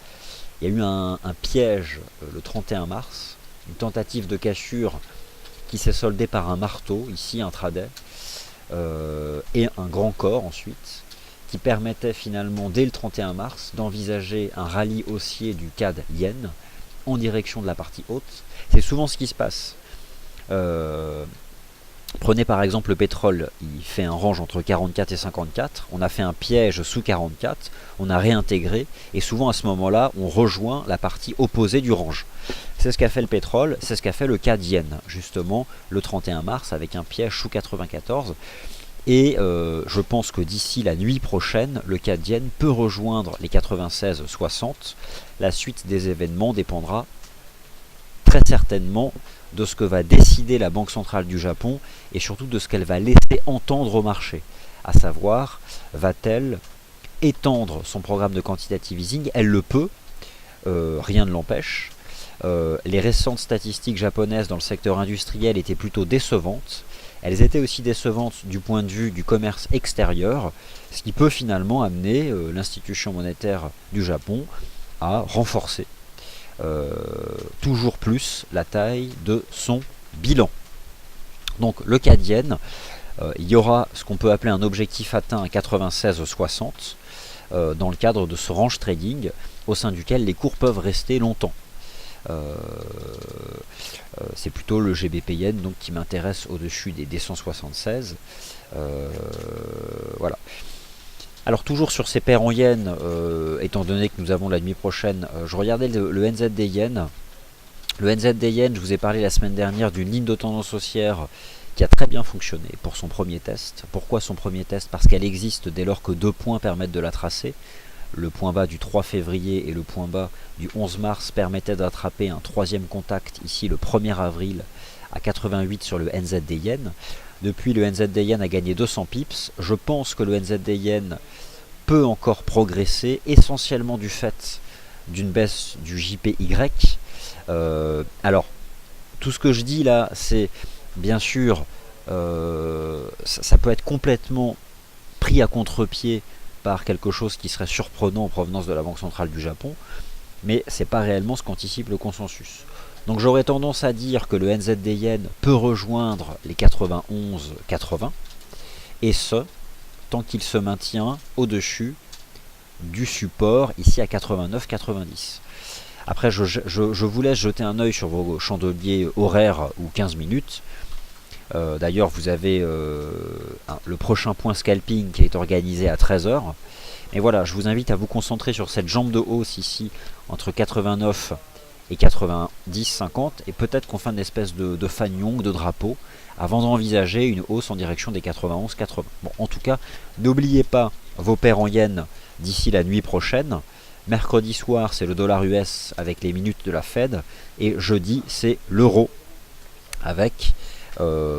Il y a eu un piège le 31 mars, une tentative de cassure qui s'est soldée par un marteau, ici intraday, et un grand corps ensuite, qui permettait finalement dès le 31 mars d'envisager un rallye haussier du CAD yen en direction de la partie haute. C'est souvent ce qui se passe. Prenez par exemple le pétrole, il fait un range entre 44 et 54, on a fait un piège sous 44, on a réintégré, et souvent à ce moment-là, on rejoint la partie opposée du range. C'est ce qu'a fait le pétrole, c'est ce qu'a fait le CAD yen, justement le 31 mars avec un piège sous 94. Et je pense que d'ici la nuit prochaine, le CAD yen peut rejoindre les 96,60. La suite des événements dépendra très certainement de ce que va décider la Banque centrale du Japon et surtout de ce qu'elle va laisser entendre au marché. À savoir, va-t-elle étendre son programme de quantitative easing? Elle le peut, rien ne l'empêche. Les récentes statistiques japonaises dans le secteur industriel étaient plutôt décevantes. Elles étaient aussi décevantes du point de vue du commerce extérieur, ce qui peut finalement amener l'institution monétaire du Japon à renforcer toujours plus la taille de son bilan. Donc le CAD yen, il y aura ce qu'on peut appeler un objectif atteint à 96,60 dans le cadre de ce range trading au sein duquel les cours peuvent rester longtemps. C'est plutôt le GBP Yen donc, qui m'intéresse au-dessus des 176. Voilà. Alors toujours sur ces paires en Yen, étant donné que nous avons la nuit prochaine, je regardais le NZD Yen. Le NZD Yen, je vous ai parlé la semaine dernière d'une ligne de tendance haussière qui a très bien fonctionné pour son premier test. Pourquoi son premier test? Parce qu'elle existe dès lors que 2 points permettent de la tracer. Le point bas du 3 février et le point bas du 11 mars permettaient d'attraper un troisième contact ici le 1er avril à 88 sur le NZD Yen. Depuis, le NZD Yen a gagné 200 pips. Je pense que le NZD Yen peut encore progresser, essentiellement du fait d'une baisse du JPY. Alors, tout ce que je dis là, c'est bien sûr, ça peut être complètement pris à contre-pied par quelque chose qui serait surprenant en provenance de la Banque Centrale du Japon, mais c'est pas réellement ce qu'anticipe le consensus. Donc j'aurais tendance à dire que le NZD Yen peut rejoindre les 91,80, et ce, tant qu'il se maintient au-dessus du support, ici à 89,90. Après, je vous laisse jeter un œil sur vos chandeliers horaires ou 15 minutes. D'ailleurs, vous avez le prochain point scalping qui est organisé à 13 h. Et voilà, je vous invite à vous concentrer sur cette jambe de hausse ici, entre 89 et 90,50. Et peut-être qu'on fait une espèce de fanion, de drapeau, avant d'envisager une hausse en direction des 91,80. Bon, en tout cas, n'oubliez pas vos paires en yens d'ici la nuit prochaine. Mercredi soir, c'est le dollar US avec les minutes de la Fed. Et jeudi, c'est l'euro avec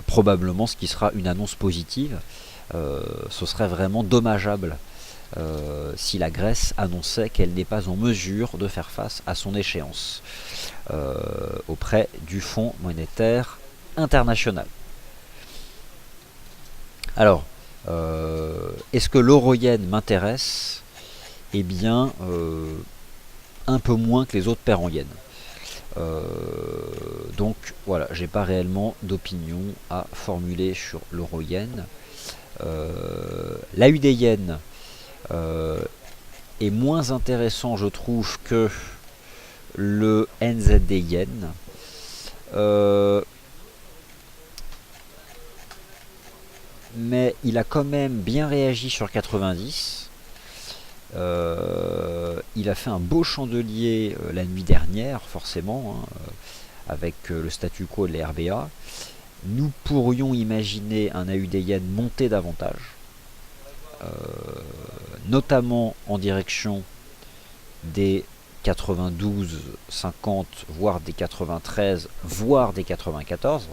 probablement ce qui sera une annonce positive. Ce serait vraiment dommageable si la Grèce annonçait qu'elle n'est pas en mesure de faire face à son échéance auprès du Fonds monétaire international. Alors, est-ce que l'euro-yen m'intéresse? Eh bien, un peu moins que les autres paires en yens. Donc voilà, j'ai pas réellement d'opinion à formuler sur l'euro-yen. L'AUD yen est moins intéressant, je trouve, que le NZD yen. Mais il a quand même bien réagi sur 90. Il a fait un beau chandelier la nuit dernière, forcément, hein, avec le statu quo de la RBA. Nous pourrions imaginer un AUD yen monter davantage, notamment en direction des 92,50, voire des 93, voire des 94.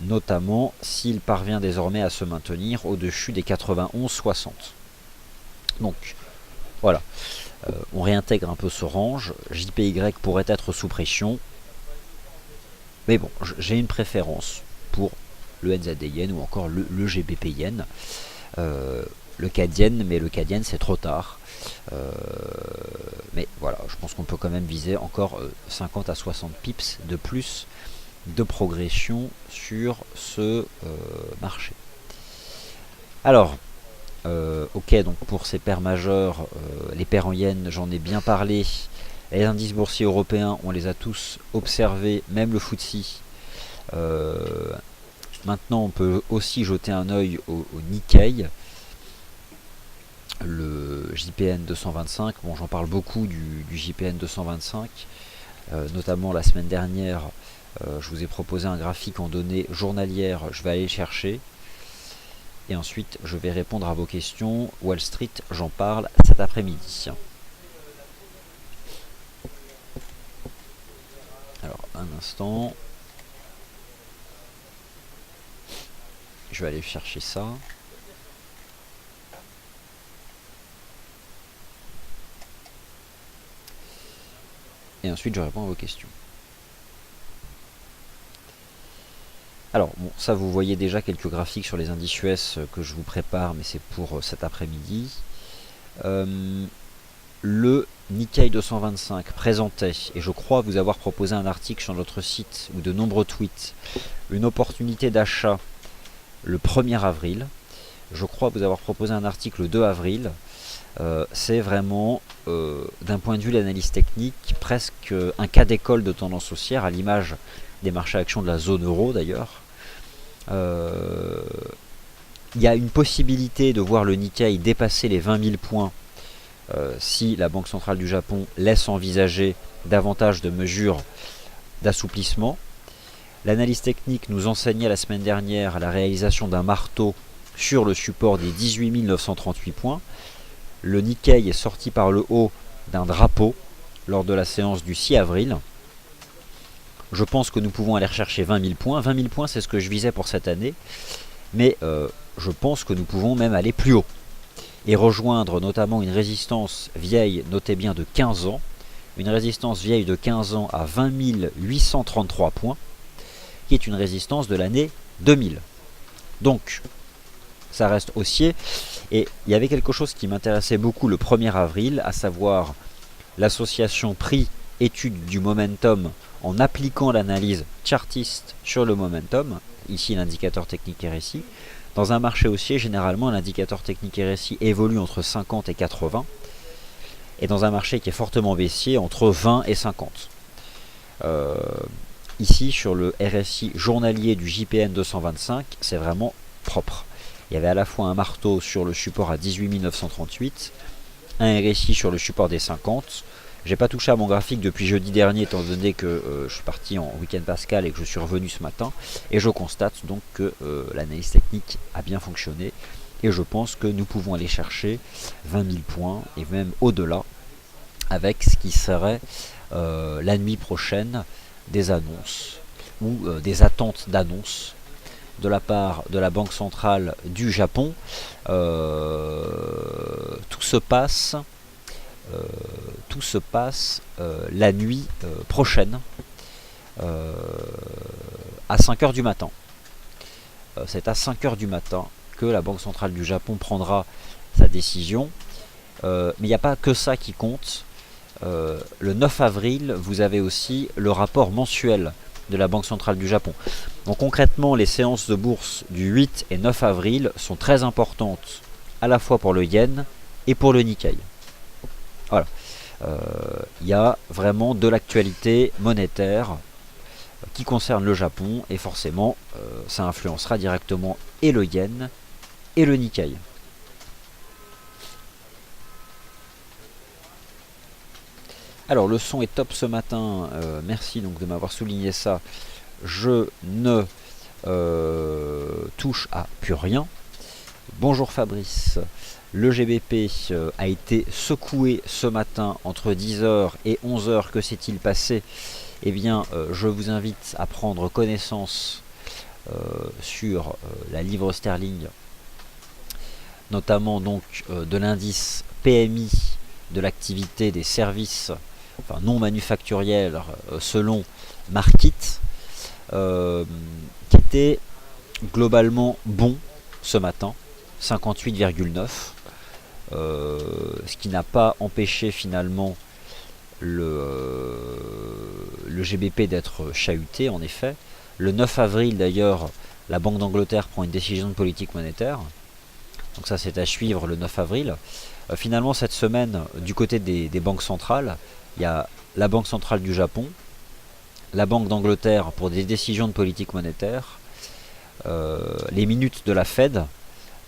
Notamment s'il parvient désormais à se maintenir au-dessus des 91,60. Donc voilà, on réintègre un peu ce range. JPY pourrait être sous pression, mais bon, j'ai une préférence pour le NZD yen ou encore le GBP yen. Le CAD yen, mais le CAD yen c'est trop tard. Mais voilà, je pense qu'on peut quand même viser encore 50 à 60 pips de plus de progression sur ce marché. Alors, ok, donc pour ces paires majeures, les paires en yens, j'en ai bien parlé. Les indices boursiers européens, on les a tous observés, même le FTSE. Maintenant, on peut aussi jeter un œil au Nikkei, le JPN 225. Bon, j'en parle beaucoup du JPN 225, notamment la semaine dernière. Je vous ai proposé un graphique en données journalières, je vais aller le chercher. Et ensuite, je vais répondre à vos questions. Wall Street, j'en parle cet après-midi. Alors, un instant. Je vais aller chercher ça. Et ensuite, je réponds à vos questions. Alors, bon, ça vous voyez déjà quelques graphiques sur les indices US que je vous prépare, mais c'est pour cet après-midi. le Nikkei 225 présentait, et je crois vous avoir proposé un article sur notre site ou de nombreux tweets, une opportunité d'achat le 1er avril. Je crois vous avoir proposé un article le 2 avril. C'est vraiment, d'un point de vue de l'analyse technique, presque un cas d'école de tendance haussière, à l'image des marchés actions de la zone euro d'ailleurs. Il y a une possibilité de voir le Nikkei dépasser les 20 000 points si la Banque centrale du Japon laisse envisager davantage de mesures d'assouplissement. L'analyse technique nous enseignait la semaine dernière la réalisation d'un marteau sur le support des 18 938 points. Le Nikkei est sorti par le haut d'un drapeau lors de la séance du 6 avril. Je pense que nous pouvons aller rechercher 20 000 points. 20 000 points, c'est ce que je visais pour cette année. Mais je pense que nous pouvons même aller plus haut et rejoindre notamment une résistance vieille, notez bien, de 15 ans. Une résistance vieille de 15 ans à 20 833 points, qui est une résistance de l'année 2000. Donc, ça reste haussier. Et il y avait quelque chose qui m'intéressait beaucoup le 1er avril, à savoir l'association prix-étude du momentum en appliquant l'analyse chartiste sur le momentum, ici l'indicateur technique RSI. Dans un marché haussier, généralement, l'indicateur technique RSI évolue entre 50 et 80, et dans un marché qui est fortement baissier, entre 20 et 50. Ici, sur le RSI journalier du JPN 225, c'est vraiment propre. Il y avait à la fois un marteau sur le support à 18 938, un RSI sur le support des 50. J'ai pas touché à mon graphique depuis jeudi dernier, étant donné que je suis parti en week-end pascal et que je suis revenu ce matin. Et je constate donc que l'analyse technique a bien fonctionné. Et je pense que nous pouvons aller chercher 20 000 points et même au-delà, avec ce qui serait la nuit prochaine des annonces ou des attentes d'annonces de la part de la Banque centrale du Japon. Tout se passe la nuit prochaine à 5 heures du matin. C'est à 5 heures du matin que la Banque centrale du Japon prendra sa décision. Mais il n'y a pas que ça qui compte. Le 9 avril, vous avez aussi le rapport mensuel de la Banque centrale du Japon. Donc concrètement, les séances de bourse du 8 et 9 avril sont très importantes à la fois pour le yen et pour le Nikkei. Voilà. Il y a vraiment de l'actualité monétaire qui concerne le Japon, et forcément ça influencera directement et le yen et le Nikkei. Alors le son est top ce matin, merci donc de m'avoir souligné ça. Je ne touche à plus rien. Bonjour Fabrice. Le GBP a été secoué ce matin entre 10h et 11h. Que s'est-il passé? Eh bien, je vous invite à prendre connaissance sur la livre sterling, notamment donc de l'indice PMI de l'activité des services, enfin non manufacturiels, selon Markit, qui était globalement bon ce matin, 58,9, ce qui n'a pas empêché finalement le GBP d'être chahuté. En effet, le 9 avril d'ailleurs, la Banque d'Angleterre prend une décision de politique monétaire, donc ça c'est à suivre le 9 avril. Finalement cette semaine, du côté des banques centrales, il y a la Banque centrale du Japon, la Banque d'Angleterre pour des décisions de politique monétaire, les minutes de la Fed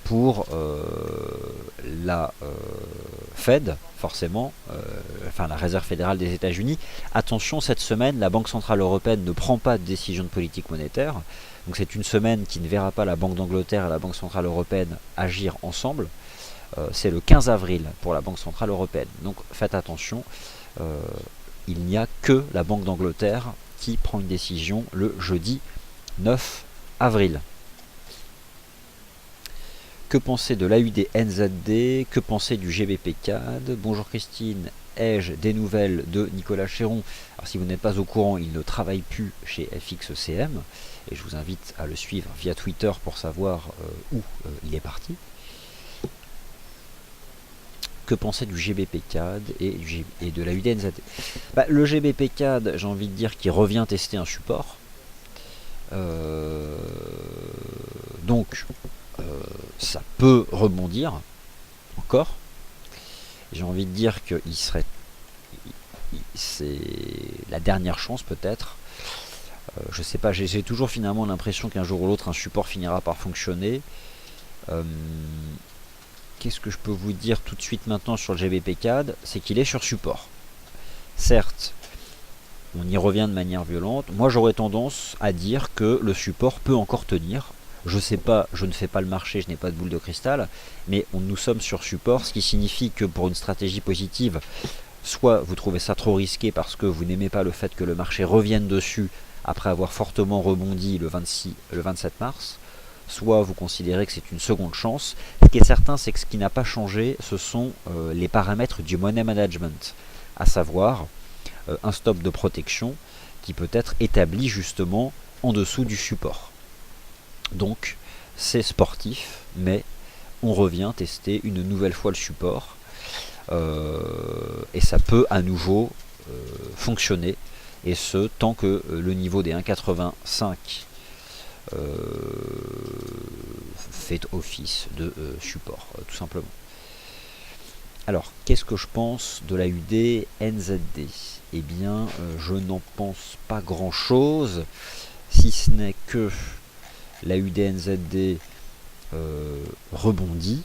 pour la Fed, forcément, enfin la Réserve fédérale des États-Unis. Attention, cette semaine, la Banque centrale européenne ne prend pas de décision de politique monétaire. Donc c'est une semaine qui ne verra pas la Banque d'Angleterre et la Banque centrale européenne agir ensemble. C'est le 15 avril pour la Banque centrale européenne. Donc faites attention, il n'y a que la Banque d'Angleterre qui prend une décision le jeudi 9 avril. Que penser de l'AUD-NZD? Que penser du GBP CAD? Bonjour Christine, ai-je des nouvelles de Nicolas Chéron? Alors si vous n'êtes pas au courant, il ne travaille plus chez FXCM, et je vous invite à le suivre via Twitter pour savoir où il est parti. que penser du GBP CAD et de la UDNZD. Le GBP CAD, j'ai envie de dire qu'il revient tester un support. Donc, ça peut rebondir encore. J'ai envie de dire que c'est la dernière chance peut-être. Je sais pas, j'ai toujours finalement l'impression qu'un jour ou l'autre un support finira par fonctionner. Qu'est-ce que je peux vous dire tout de suite maintenant sur le GBP CAD? C'est qu'il est sur support. Certes, on y revient de manière violente. Moi, j'aurais tendance à dire que le support peut encore tenir. Je sais pas, je ne fais pas le marché, je n'ai pas de boule de cristal, mais nous sommes sur support, ce qui signifie que pour une stratégie positive, soit vous trouvez ça trop risqué parce que vous n'aimez pas le fait que le marché revienne dessus après avoir fortement rebondi le 27 mars, soit vous considérez que c'est une seconde chance. Ce qui est certain, c'est que ce qui n'a pas changé, ce sont les paramètres du money management, à savoir un stop de protection qui peut être établi justement en dessous du support. Donc c'est sportif, mais on revient tester une nouvelle fois le support et ça peut à nouveau fonctionner, et ce tant que le niveau des 1,85 fait office de support, tout simplement. Alors, qu'est-ce que je pense de la UD NZD? Eh bien, je n'en pense pas grand-chose, si ce n'est que la UD NZD rebondit.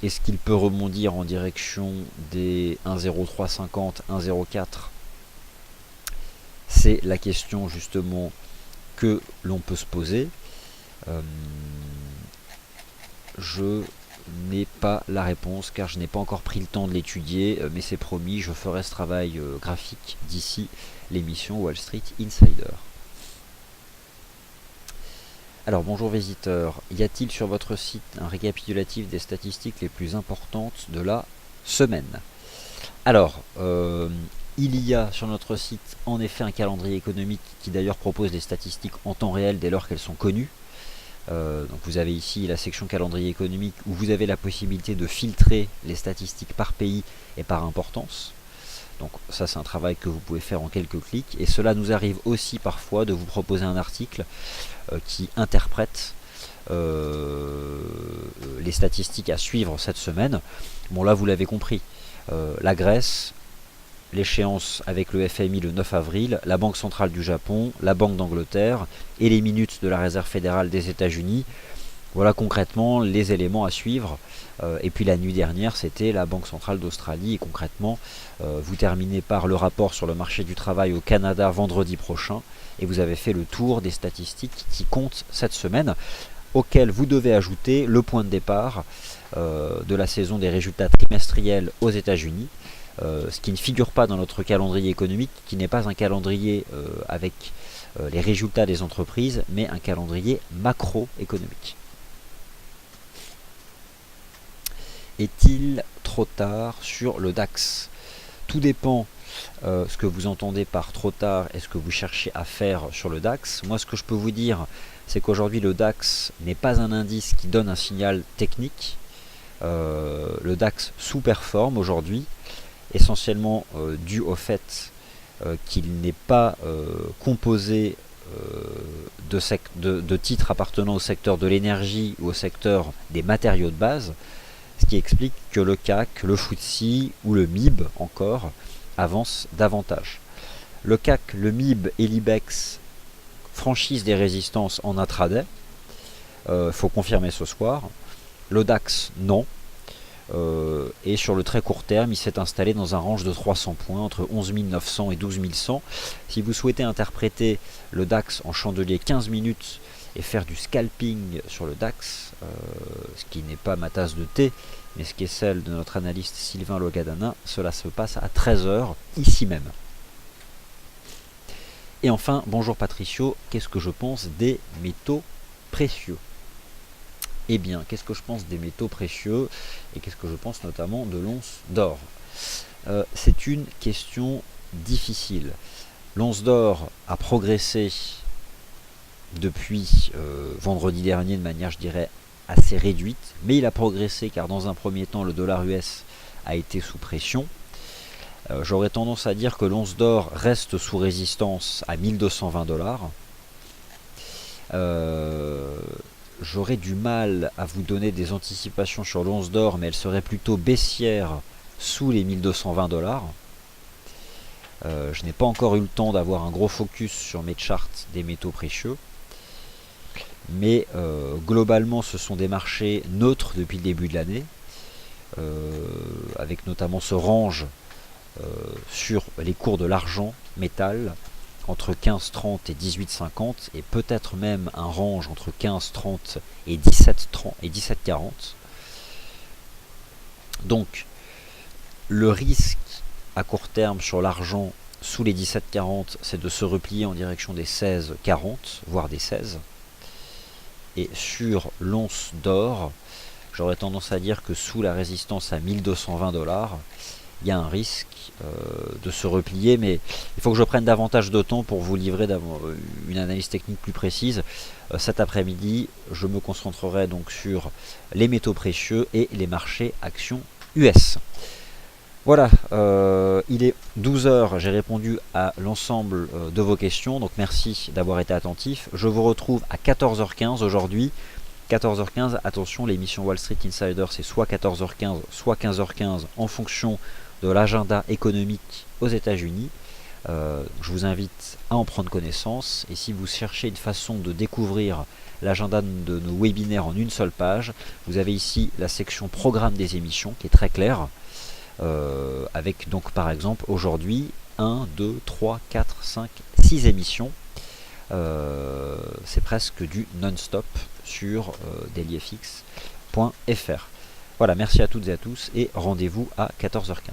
Est-ce qu'il peut rebondir en direction des 1,0350, 1,04? C'est la question justement que l'on peut se poser. Je n'ai pas la réponse car je n'ai pas encore pris le temps de l'étudier, mais c'est promis, je ferai ce travail graphique d'ici l'émission Wall Street Insider. Alors bonjour visiteurs, y a-t-il sur votre site un récapitulatif des statistiques les plus importantes de la semaine? Alors, il y a sur notre site en effet un calendrier économique qui d'ailleurs propose des statistiques en temps réel dès lors qu'elles sont connues. Donc vous avez ici la section calendrier économique où vous avez la possibilité de filtrer les statistiques par pays et par importance. Donc ça c'est un travail que vous pouvez faire en quelques clics, et cela nous arrive aussi parfois de vous proposer un article qui interprète les statistiques à suivre cette semaine. Bon là vous l'avez compris, la Grèce, l'échéance avec le FMI le 9 avril, la Banque centrale du Japon, la Banque d'Angleterre et les minutes de la Réserve fédérale des États-Unis. Voilà concrètement les éléments à suivre. Et puis la nuit dernière, c'était la Banque centrale d'Australie. Et concrètement, vous terminez par le rapport sur le marché du travail au Canada vendredi prochain. Et vous avez fait le tour des statistiques qui comptent cette semaine, auxquelles vous devez ajouter le point de départ de la saison des résultats trimestriels aux États-Unis. Ce qui ne figure pas dans notre calendrier économique, qui n'est pas un calendrier avec les résultats des entreprises, mais un calendrier macroéconomique. Est-il trop tard sur le DAX? Tout dépend ce que vous entendez par trop tard et ce que vous cherchez à faire sur le DAX. Moi, ce que je peux vous dire, c'est qu'aujourd'hui le DAX n'est pas un indice qui donne un signal technique. Le DAX sous-performe aujourd'hui, essentiellement dû au fait qu'il n'est pas composé de titres appartenant au secteur de l'énergie ou au secteur des matériaux de base, ce qui explique que le CAC, le FTSE ou le MIB encore avancent davantage. Le CAC, le MIB et l'IBEX franchissent des résistances en intraday, faut confirmer ce soir. Le DAX, non. Et sur le très court terme, il s'est installé dans un range de 300 points, entre 11 900 et 12 100. Si vous souhaitez interpréter le DAX en chandelier 15 minutes et faire du scalping sur le DAX, ce qui n'est pas ma tasse de thé, mais ce qui est celle de notre analyste Sylvain Logadana, cela se passe à 13 h, ici même. Et enfin, bonjour Patricio, qu'est-ce que je pense des métaux précieux? Eh bien, qu'est-ce que je pense des métaux précieux et qu'est-ce que je pense notamment de l'once d'or? C'est une question difficile. L'once d'or a progressé depuis vendredi dernier de manière, je dirais, assez réduite, mais il a progressé car dans un premier temps le dollar US a été sous pression. J'aurais tendance à dire que l'once d'or reste sous résistance à 1220 dollars. J'aurais du mal à vous donner des anticipations sur l'once d'or, mais elle serait plutôt baissière sous les 1220 dollars. Je n'ai pas encore eu le temps d'avoir un gros focus sur mes charts des métaux précieux. Mais globalement, ce sont des marchés neutres depuis le début de l'année, avec notamment ce range sur les cours de l'argent métal entre 15,30 et 18,50 et peut-être même un range entre 15,30 et 17,40. Donc le risque à court terme sur l'argent sous les 17,40, c'est de se replier en direction des 16,40, voire des 16. Et sur l'once d'or, j'aurais tendance à dire que sous la résistance à 1220 dollars, il y a un risque de se replier, mais il faut que je prenne davantage de temps pour vous livrer une analyse technique plus précise. Cet après-midi, je me concentrerai donc sur les métaux précieux et les marchés actions US. Voilà, il est 12 h, j'ai répondu à l'ensemble de vos questions, donc merci d'avoir été attentif. Je vous retrouve à 14h15 aujourd'hui. 14h15, attention, l'émission Wall Street Insider, c'est soit 14h15, soit 15h15 en fonction de l'agenda économique aux États-Unis. Je vous invite à en prendre connaissance, et si vous cherchez une façon de découvrir l'agenda de nos webinaires en une seule page, vous avez ici la section programme des émissions qui est très claire. Avec donc par exemple aujourd'hui 1, 2, 3, 4, 5, 6 émissions. C'est presque du non-stop sur dailyfx.fr. Voilà, merci à toutes et à tous et rendez-vous à 14h15.